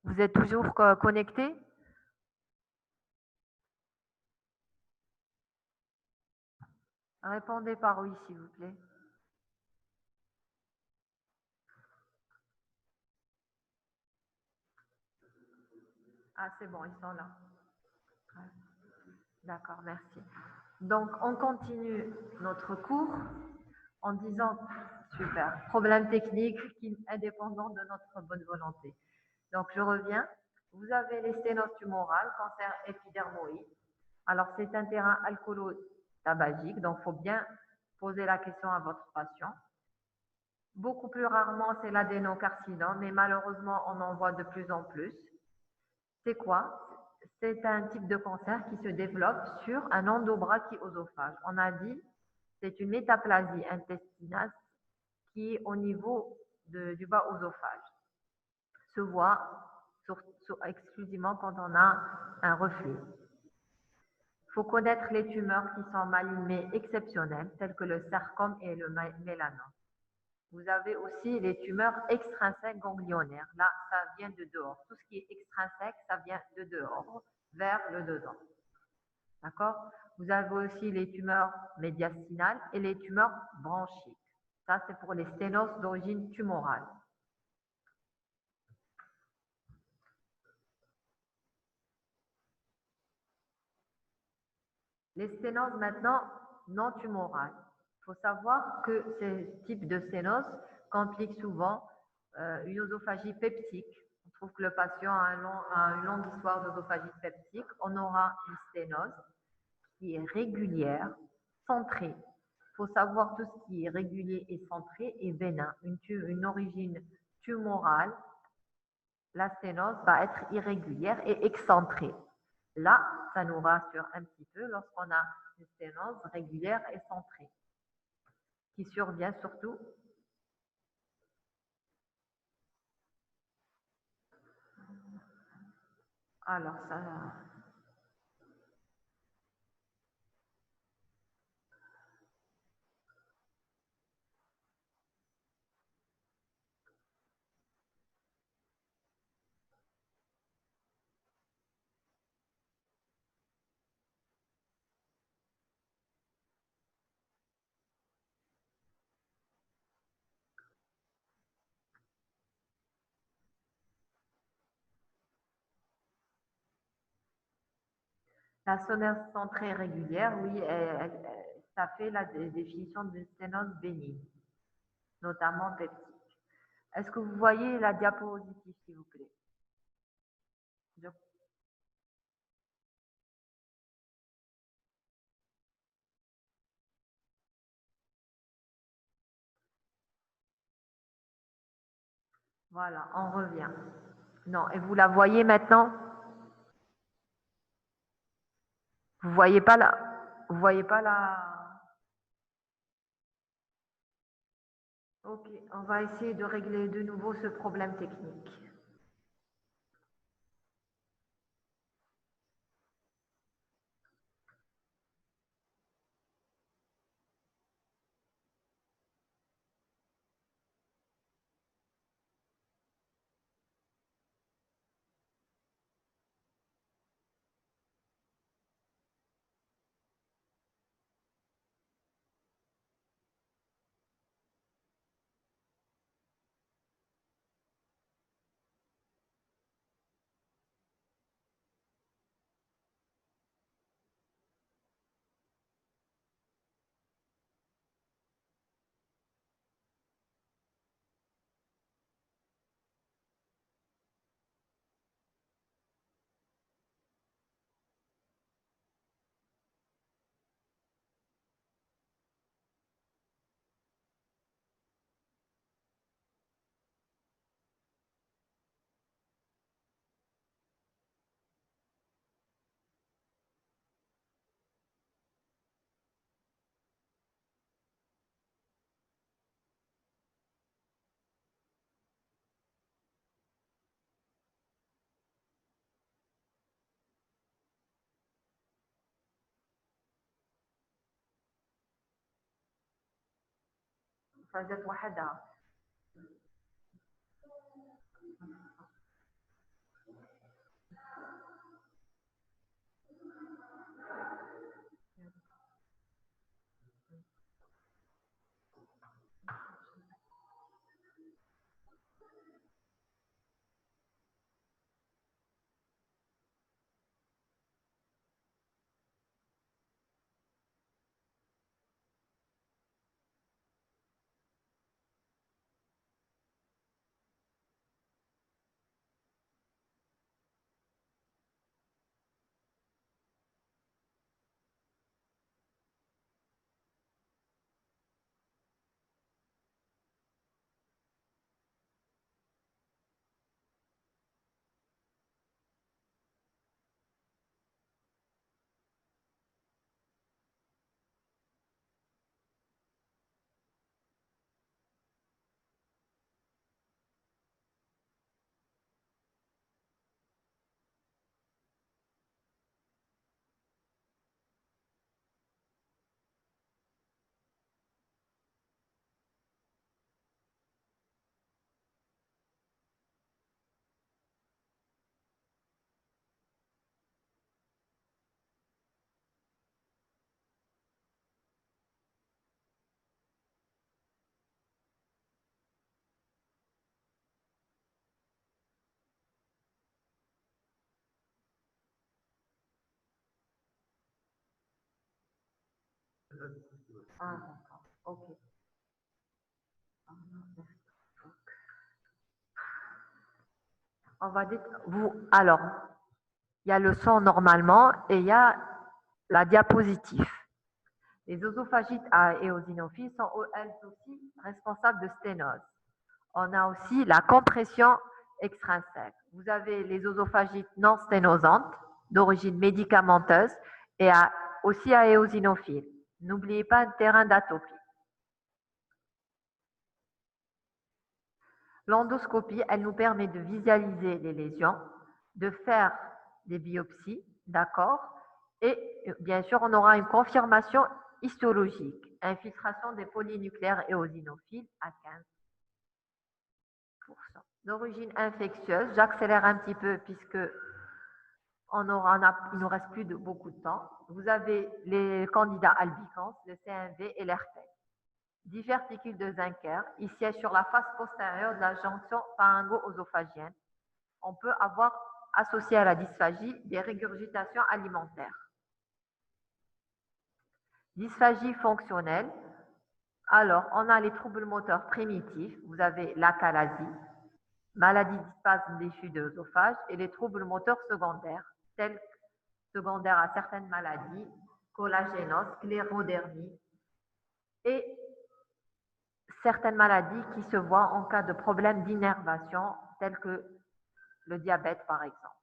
Vous êtes toujours connecté? Répondez par oui, s'il vous plaît. Ah, c'est bon, ils sont là. Ouais. D'accord, merci. Donc, on continue notre cours en disant, super, problème technique qui est indépendant de notre bonne volonté. Donc, je reviens. Vous avez les sténoses tumorales, cancer épidermoïde. Alors, c'est un terrain alcoolo-tabagique, donc il faut bien poser la question à votre patient. Beaucoup plus rarement, c'est l'adénocarcinome, mais malheureusement, on en voit de plus en plus. C'est quoi? C'est un type de cancer qui se développe sur un endobrachiosophage. On a dit c'est une métaplasie intestinale qui est au niveau du bas oesophage. Se voit exclusivement quand on a un reflux. Il faut connaître les tumeurs qui sont malignes exceptionnelles, telles que le sarcome et le mélanome. Vous avez aussi les tumeurs extrinsèques ganglionnaires. Là, ça vient de dehors. Tout ce qui est extrinsèque, ça vient de dehors, vers le dedans. D'accord? Vous avez aussi les tumeurs médiastinales et les tumeurs bronchiques. Ça, c'est pour les sténoses d'origine tumorale. Les sténoses maintenant non tumorales. Il faut savoir que ces types de sténoses compliquent souvent une œsophagie peptique. On trouve que le patient a une longue histoire d'œsophagie peptique. On aura une sténose qui est régulière, centrée. Il faut savoir tout ce qui est régulier et centré est bénin. Une origine tumorale, la sténose va être irrégulière et excentrée. Là, ça nous rassure un petit peu lorsqu'on a une sténose régulière et centrée, qui survient surtout. Alors, ça, la sténose centrée régulière, oui, ça fait la définition d'une sténose bénigne, notamment peptique. Est-ce que vous voyez la diapositive, s'il vous plaît? Je- Voilà, on revient. Non, et vous la voyez maintenant? Vous voyez pas la, vous voyez pas la. Ok, on va essayer de régler de nouveau ce problème technique. فازت وحدها. Ah, d'accord. Ok. On va dire, alors, il y a le son normalement et il y a la diapositive. Les œsophagites à éosinophiles sont elles aussi responsables de sténose. On a aussi la compression extrinsèque. Vous avez les œsophagites non sténosantes d'origine médicamenteuse et aussi à éosinophiles. N'oubliez pas un terrain d'atopie. L'endoscopie, elle nous permet de visualiser les lésions, de faire des biopsies, d'accord? Et bien sûr, on aura une confirmation histologique, infiltration des polynucléaires éosinophiles à 15%. D'origine infectieuse, j'accélère un petit peu puisque il ne nous reste plus beaucoup de temps. Vous avez les candidats albicans, le CMV et l'herpès. Diverticules de Zinker, il siège sur la face postérieure de la jonction pharyngo-œsophagienne. On peut avoir associé à la dysphagie des régurgitations alimentaires. Dysphagie fonctionnelle. Alors, on a les troubles moteurs primitifs. Vous avez l'achalasie, maladie du spasme diffus de l'œsophage et les troubles moteurs secondaires, tels secondaires à certaines maladies, collagénose, sclérodermie et certaines maladies qui se voient en cas de problèmes d'innervation, tels que le diabète par exemple.